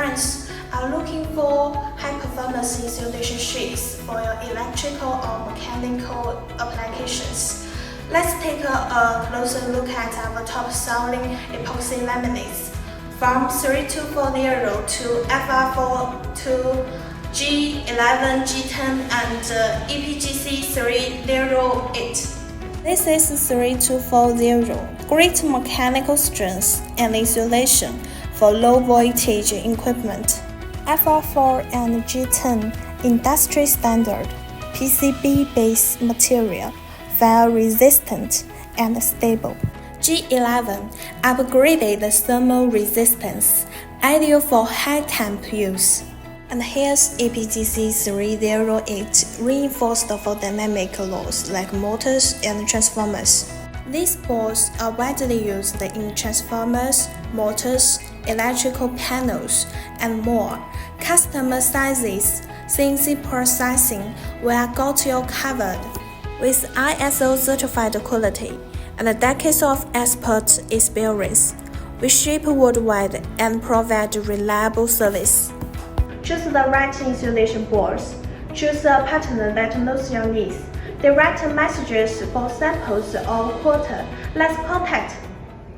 clients are looking for high-performance insulation sheets for your electrical or mechanical applications, let's take a closer look at our top-selling epoxy laminates from 3240 to FR4 to G11, G10, and EPGC 308. This is 3240, great mechanical strength and insulation for low voltage equipment. FR4 and G10, industry standard, PCB-based material, fire resistant and stable. G11, upgraded thermal resistance, ideal for high temp use. And here's EPGC 308, reinforced for dynamic loads like motors and transformers. These boards are widely used in transformers, motors, electrical panels, and more. Customer sizes, CNC processing will got you covered. With ISO certified quality and decades of expert experience, we ship worldwide and provide reliable service. Choose the right insulation boards. Choose a partner that knows your needs. Direct messages for samples or quote. Let's contact